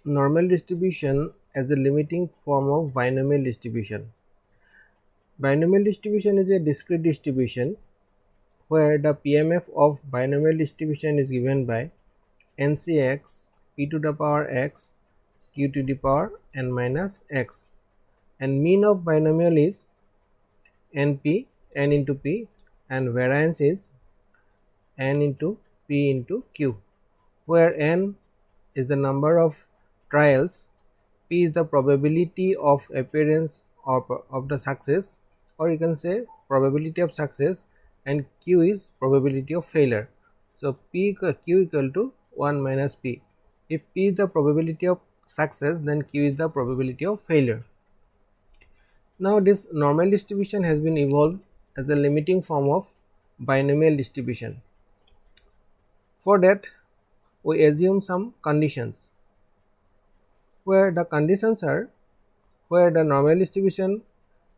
normal distribution as a limiting form of binomial distribution. Binomial distribution is a discrete distribution where the PMF of binomial distribution is given by NCX p to the power x q to the power n minus x, and mean of binomial is np n into p, and variance is n into p into q, where n is the number of trials, p is the probability of appearance of the success, or you can say probability of success, and q is probability of failure. So q equal to 1 minus p. If p is the probability of success, then q is the probability of failure. Now this normal distribution has been evolved as a limiting form of binomial distribution. For that, we assume some conditions, where the conditions are where the normal distribution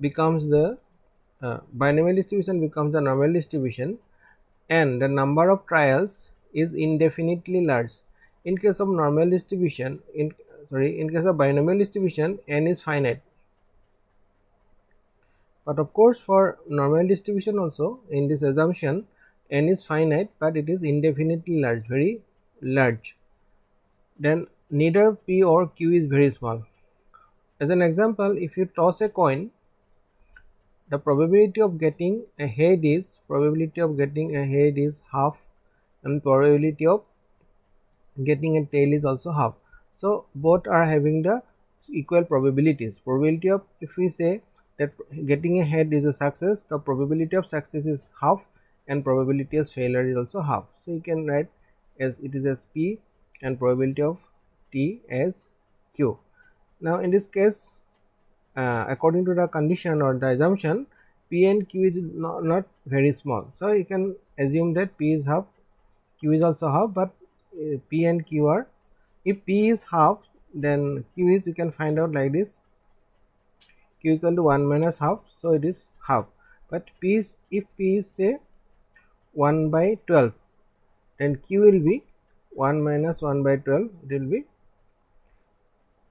becomes the binomial distribution becomes the normal distribution, and the number of trials is indefinitely large. In case of normal distribution, in case of binomial distribution, n is finite. But of course, for normal distribution also, in this assumption, n is finite, but it is indefinitely large, very large. Then neither p or q is very small. As an example, if you toss a coin, the probability of getting a head is half, and probability of getting a tail is also half. So both are having the equal probabilities. Probability of, if we say that getting a head is a success, the probability of success is half, and probability of failure is also half. So you can write as it is as p, and probability of t as q. Now in this case, according to the condition or the assumption, p and q is not very small. So you can assume that p is half, q is also half, but p and q are, if p is half, then q is, you can find out like this, q equal to 1 minus half, so it is half. But p is, if p is say 1 by 12, then q will be 1 minus 1 by 12, it will be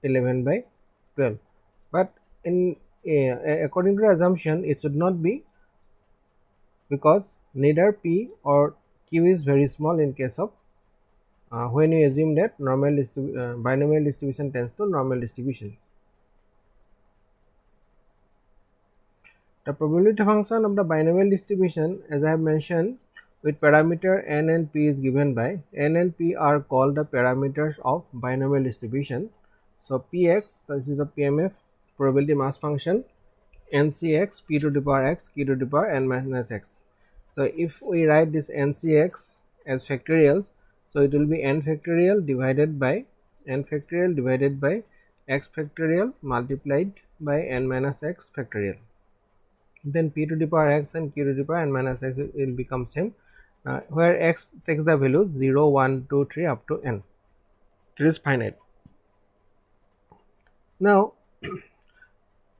11 by 12. But in according to the assumption, it should not be, because neither p or q is very small in case of when you assume that binomial distribution tends to normal distribution. The probability function of the binomial distribution, as I have mentioned, with parameter n and p is given by, n and p are called the parameters of binomial distribution. So px, this is the PMF, probability mass function, ncx p to the power x q to the power n minus x. So if we write this ncx as factorials, so it will be n factorial divided by x factorial multiplied by n minus x factorial. Then p to the power x and q to the power n minus x will become same, where x takes the values 0, 1, 2, 3 up to n. It is finite. Now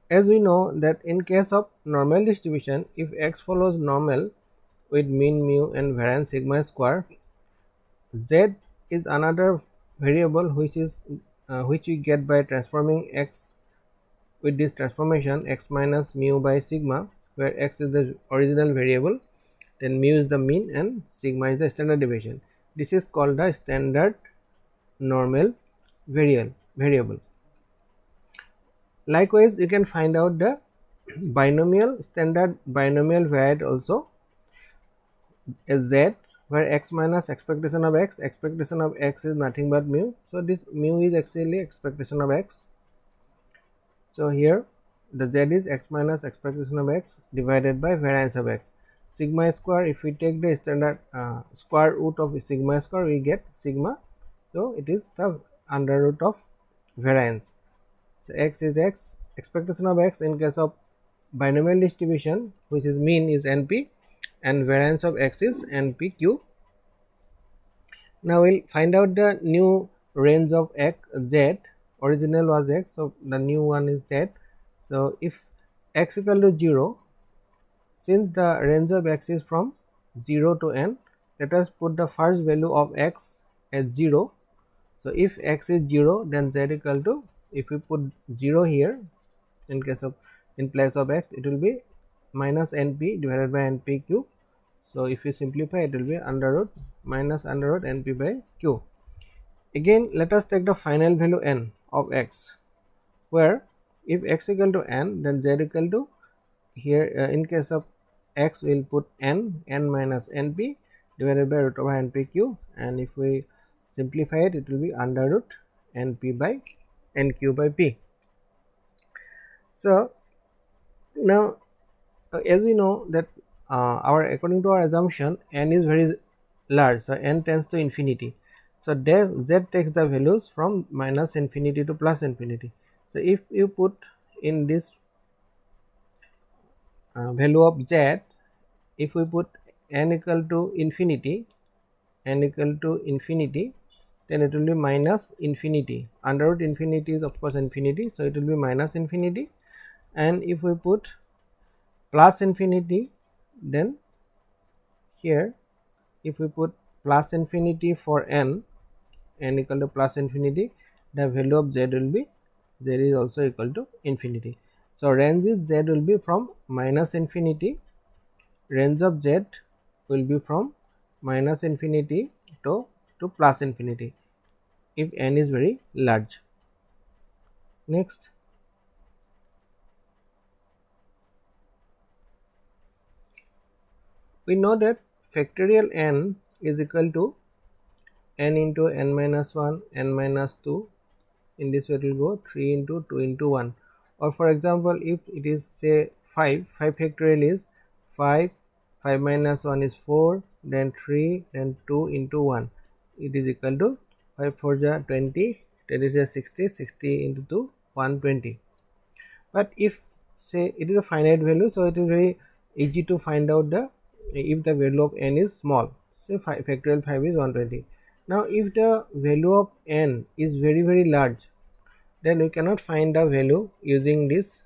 as we know that in case of normal distribution, if x follows normal with mean mu and variance sigma square, z is another variable which we get by transforming x with this transformation, x minus mu by sigma, where x is the original variable, then mu is the mean and sigma is the standard deviation. This is called the standard normal variable. Likewise, you can find out the standard binomial variate also as z, where x minus expectation of x is nothing but mu. So this mu is actually expectation of x. So here the z is x minus expectation of x divided by variance of x. Sigma square, if we take the standard square root of sigma square, we get sigma. So it is the under root of variance. So x is x, expectation of x in case of binomial distribution, which is mean, is np, and variance of x is npq. Now we'll find out the new range of x z. Original was x, so the new one is z. So if x equal to 0, since the range of x is from 0 to n, let us put the first value of x as 0. So if x is 0, then z equal to, if we put 0 here, in case of, in place of x, it will be minus np divided by np cube. So if we simplify, it will be under root minus under root np by q. Again, let us take the final value n of x, where if x equal to n, then z equal to, here in case of x, we will put n minus np divided by root over np cube, and if we simplify it, it will be under root np by nq by p. So now as we know that according to our assumption, n is very large, so n tends to infinity. So z takes the values from minus infinity to plus infinity. So if you put in this value of z, if we put n equal to infinity, then it will be minus infinity. Under root infinity is of course infinity, so it will be minus infinity. And if we put plus infinity, then here if we put plus infinity for n equal to plus infinity, the value of z will be, z is also equal to infinity. So range is z will be from minus infinity, range of z will be from minus infinity to plus infinity if n is very large. Next, we know that factorial n is equal to n into n minus 1, n minus 2. In this way it will go 3 into 2 into 1. Or for example, if it is say 5 factorial is 5 minus 1 is 4, then 3, then 2 into 1. It is equal to 5 4 ja 20, that is a 60 into 2, 120. But if say it is a finite value, so it is very easy to find out the, if the value of n is small, say factorial 5 is 120. Now if the value of n is very large, then we cannot find the value using this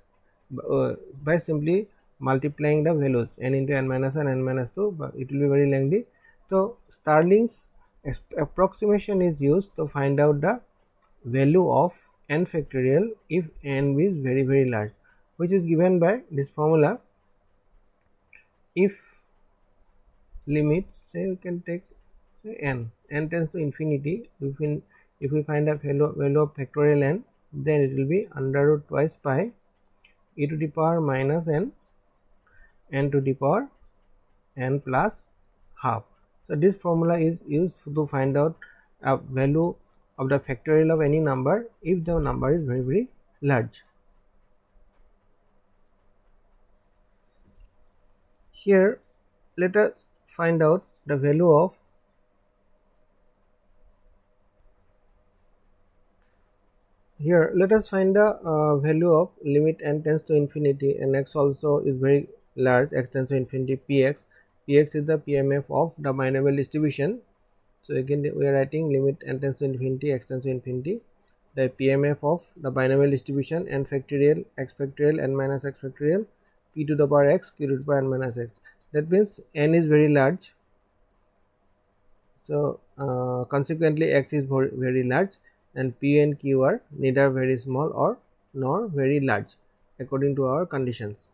by simply multiplying the values n into n minus 1, n minus 2, but it will be very lengthy. So Starling's approximation is used to find out the value of n factorial if n is very large, which is given by this formula. If limit, say we can take, say n tends to infinity, if we find a value of factorial n, then it will be under root twice pi e to the power minus n to the power n plus half. So this formula is used to find out a value of the factorial of any number if the number is very large. Here let us find out the value of let us find the value of limit n tends to infinity, and x also is very large, x tends to infinity, px is the PMF of the binomial distribution. So again we are writing limit n tends to infinity, x tends to infinity, the PMF of the binomial distribution n factorial, x factorial, n minus x factorial, p to the power x, q to the power n minus x. That means n is very large, so consequently x is very large, and p and q are neither very small or nor very large according to our conditions.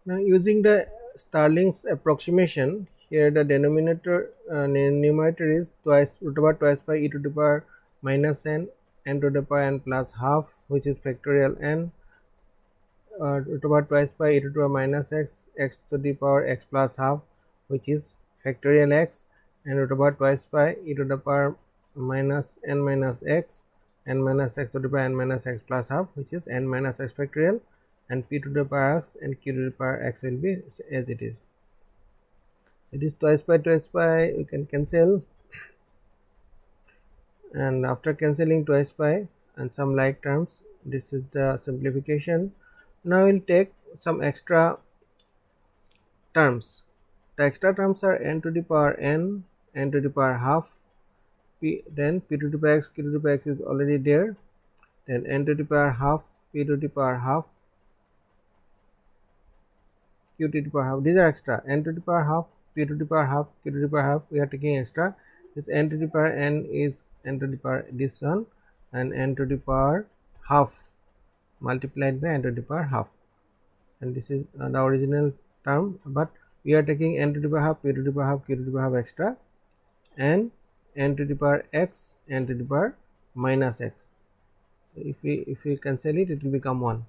Now using the Starling's approximation, here the denominator numerator is root over twice pi e to the power minus n to the power n plus half, which is factorial n, root over twice pi e to the power minus x to the power x plus half, which is factorial x, and root over twice pi e to the power minus n minus x to the power n minus x plus half, which is n minus x factorial, and p to the power x and q to the power x will be as it is. It is twice pi, we can cancel, and after cancelling twice pi and some like terms, this is the simplification. Now we will take some extra terms. The extra terms are n to the power n to the power half, then p to the power x, q to the power x is already there, then n to the power half, p to the power half, q to the power half. These are extra. N to the power half, p to the power half, q to the power half, we are taking extra, This n to the power n is n to the power this one, and n to the power half multiplied by n to the power half, and this is the original term, but we are taking n to the power half, p to the power half, q to the power half extra, and n to the power x, n to the power minus x. So if we cancel it, it will become 1.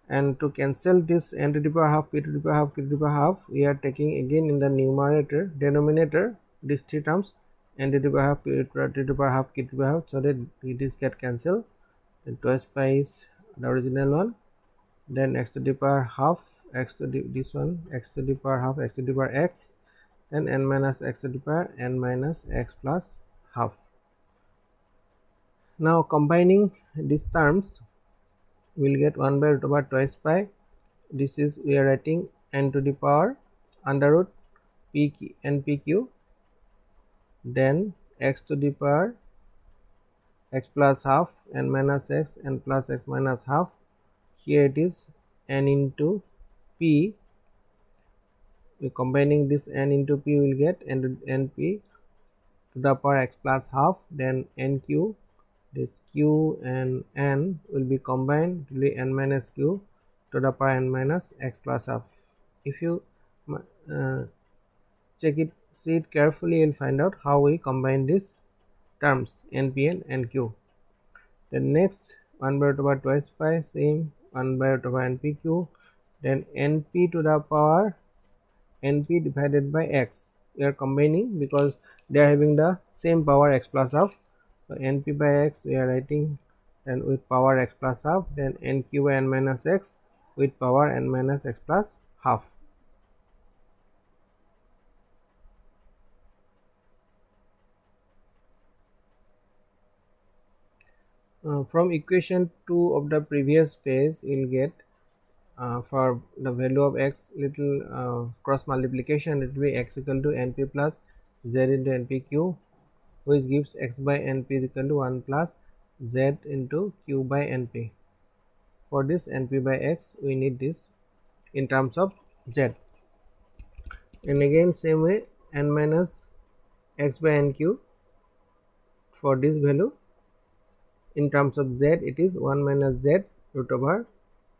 And to cancel this n to the power half, p to the power half, q to the power half, we are taking again in the denominator these three terms, n to the power half, p to the power half, q to the power half, so that it get cancelled. And twice pi is the original one, then x to the power half, x to the this one, x to the power half, x to the power x, then n minus x to the power n minus x plus half. Now combining these terms, we will get 1 by root over twice pi. This is, we are writing n to the power under root p n p q, then x to the power x plus half, n minus x, n plus x minus half. Here it is n into p. We combining this n into p, will get np to the power x plus half, then nq. This q and n will be combined to be n minus q to the power n minus x plus half. If you check it, see it carefully, you'll find out how we combine these terms np and nq. Then next 1 by root over twice pi, same 1 by root over npq, then np to the power np divided by x. We are combining because they are having the same power x plus half. So np by x we are writing, and with power x plus half, then nq by n minus x with power n minus x plus half. From equation 2 of the previous page, you will get for the value of x, little cross multiplication, it will be x equal to np plus z into npq, which gives x by np is equal to 1 plus z into q by np. For this np by x, we need this in terms of z. And again same way, n minus x by nq, for this value in terms of z, it is 1 minus z root over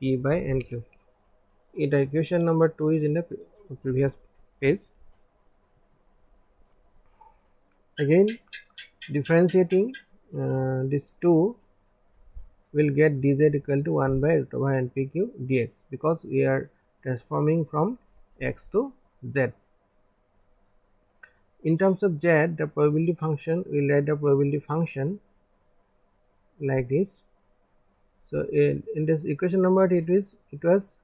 p by nq. The equation number 2 is in the previous page. Again differentiating this 2, will get dz equal to 1 by root over npq dx, because we are transforming from x to z. In terms of z, the probability function, we will write the probability function like this. So in this equation number, it was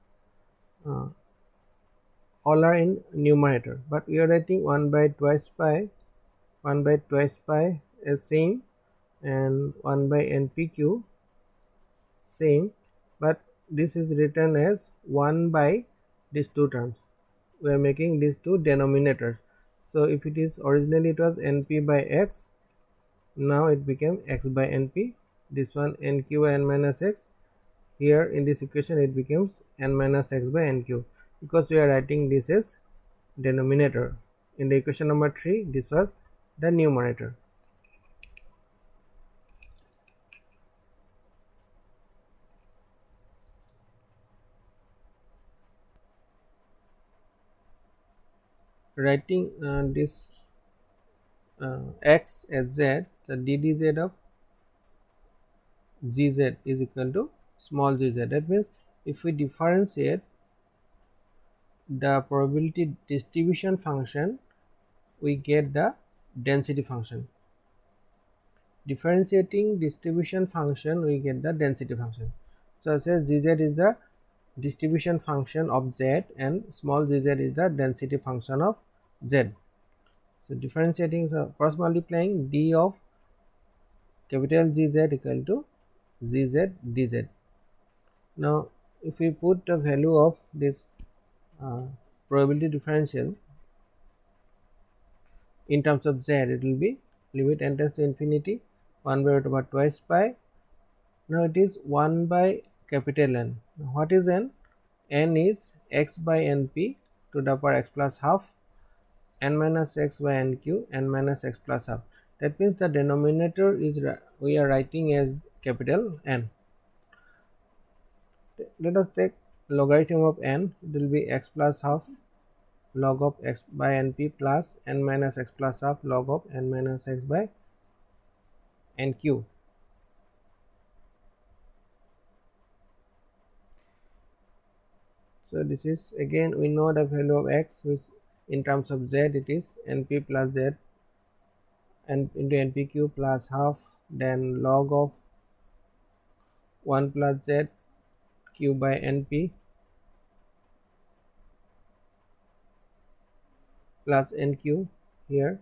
all are in numerator, but we are writing 1 by twice pi, 1 by twice pi is same, and 1 by npq same, but this is written as 1 by these two terms. We are making these two denominators. So if it is originally it was np by x, now it became x by np. This one nq by n minus x. Here in this equation it becomes n minus x by nq, because we are writing this as denominator. In the equation number 3, this was the numerator. Writing this x as z, the ddz of gz is equal to small gz. That means if we differentiate the probability distribution function, we get the density function. Differentiating distribution function, we get the density function. So it says gz is the distribution function of z, and small gz is the density function of z. So differentiating, so cross multiplying, d of capital GZ equal to gz dz. Now if we put the value of this probability differential in terms of z, it will be limit n tends to infinity 1 by root over twice pi. Now it is 1 by capital N. Now what is n? N is x by np to the power x plus half, n minus x by nq, n minus x plus half. That means the denominator is we are writing as capital N. Let us take logarithm of n. It will be x plus half log of x by np plus n minus x plus half log of n minus x by nq. So this is, again we know the value of x, which in terms of z it is np plus z and into npq plus half, then log of 1 plus z q by np plus nq here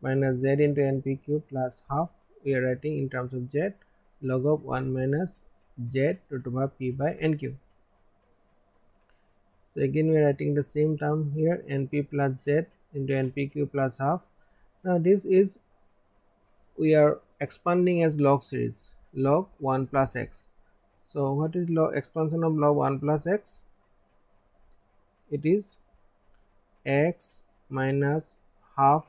minus z into npq plus half, we are writing in terms of z log of 1 minus z root over p by nq. So again we are writing the same term here, np plus z into npq plus half. Now this is, we are expanding as log series, log 1 plus x. So what is log expansion of log 1 plus x? It is x minus half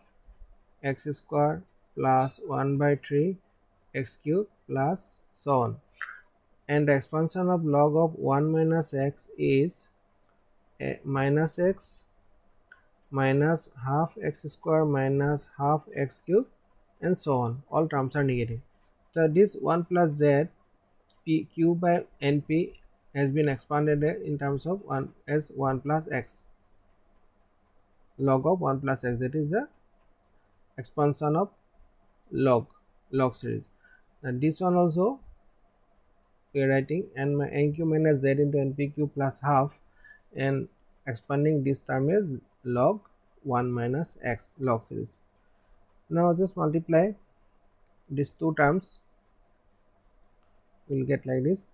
x square plus 1 by 3 x cube plus so on. And the expansion of log of 1 minus x is minus x minus half x square minus half x cube and so on. All terms are negative. So this 1 plus z p q by np has been expanded in terms of 1 as 1 plus x, log of 1 plus x, that is the expansion of log series. And this one also we are writing nq minus z into npq plus half, and expanding this term is log 1 minus x log series. Now just multiply these two terms, we will get like this,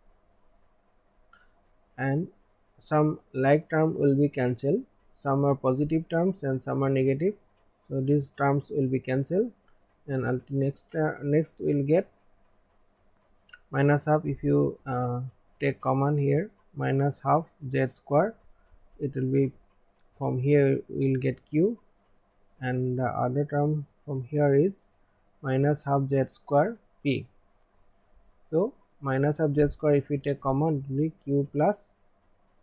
and some like term will be cancelled, some are positive terms and some are negative, so these terms will be cancelled, and next we will get minus half. If you take common here, minus half z square, it will be from here we will get q, and the other term from here is minus half z square p. So minus half z square, if we take common, it will be q plus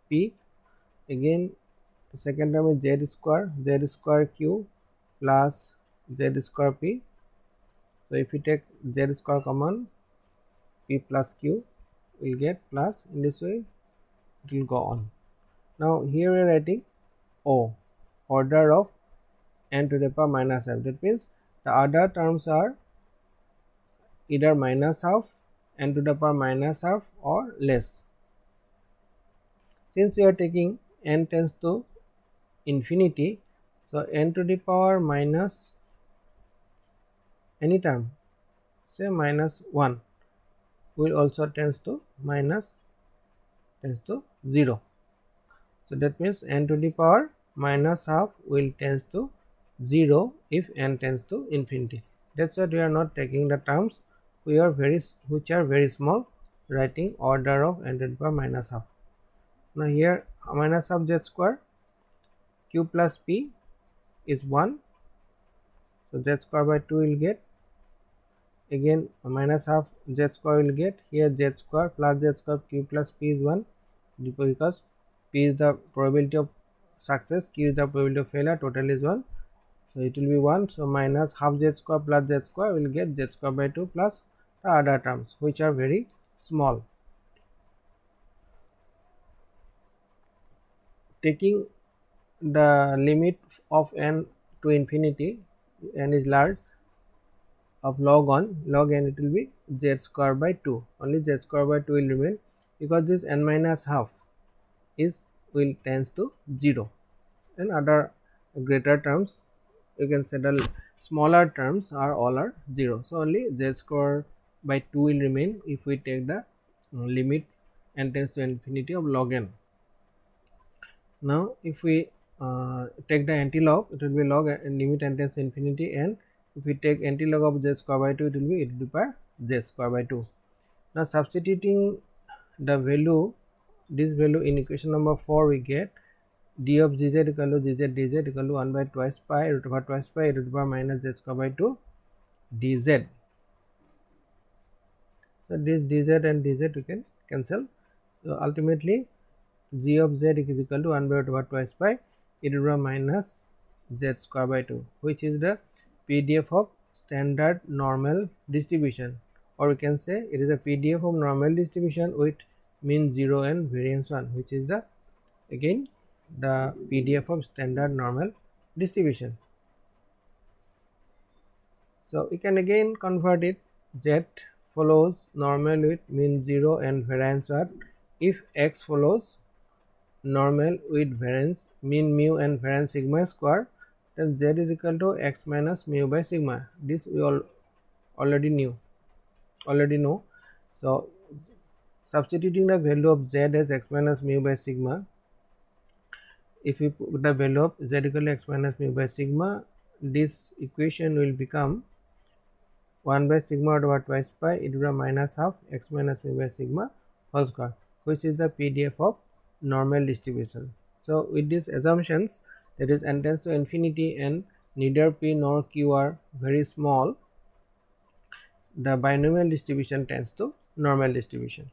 p. Again the second term is z square q plus z square p. So if we take z square common, p plus q will get plus, in this way it will go on. Now here we are writing O, order of n to the power minus half. That means the other terms are either minus half, n to the power minus half, or less. Since we are taking n tends to infinity, so n to the power minus any term, say minus 1, will also tends to 0. So that means n to the power minus half will tends to 0 if n tends to infinity. That's why we are not taking the terms which are very small, writing order of n to the power minus half. Now here minus half z square q plus p is 1, so z square by 2 will get, again minus half z square will get, here z square plus z square q plus p is 1, because p is the probability of success, q is the probability of failure, total is 1, so it will be 1. So minus half z square plus z square will get z square by 2 plus the other terms which are very small. Taking the limit of n to infinity, n is large, of log n, it will be z square by 2, only z square by 2 will remain, because this n minus half will tends to 0, and other greater terms, you can say the smaller terms all are 0, so only z square by 2 will remain if we take the limit n tends to infinity of log n. Now if we take the anti-log, it will be log limit n tends to infinity, and if we take anti-log of z square by 2, it will be e to the power z square by 2. Now substituting the value, this value in equation number 4, we get d of gz equal to gz dz equal to 1 by twice pi root over twice pi e to the power minus z square by 2, dz. So this dz and dz we can cancel. So ultimately g of z is equal to 1 by root over twice by e to the power minus z square by 2, which is the PDF of standard normal distribution, or we can say it is a PDF of normal distribution with mean 0 and variance 1, which is the again the PDF of standard normal distribution. So we can again convert it. Z follows normal with mean 0 and variance 1 if x follows normal with variance mean mu and variance sigma square, then z is equal to x minus mu by sigma. This we all already know. So substituting the value of z as x minus mu by sigma, if we put the value of z equal to x minus mu by sigma, this equation will become 1 by sigma over twice by e to the minus half x minus mu by sigma whole square, which is the PDF of normal distribution. So with these assumptions, that is n tends to infinity and neither p nor q are very small, the binomial distribution tends to normal distribution.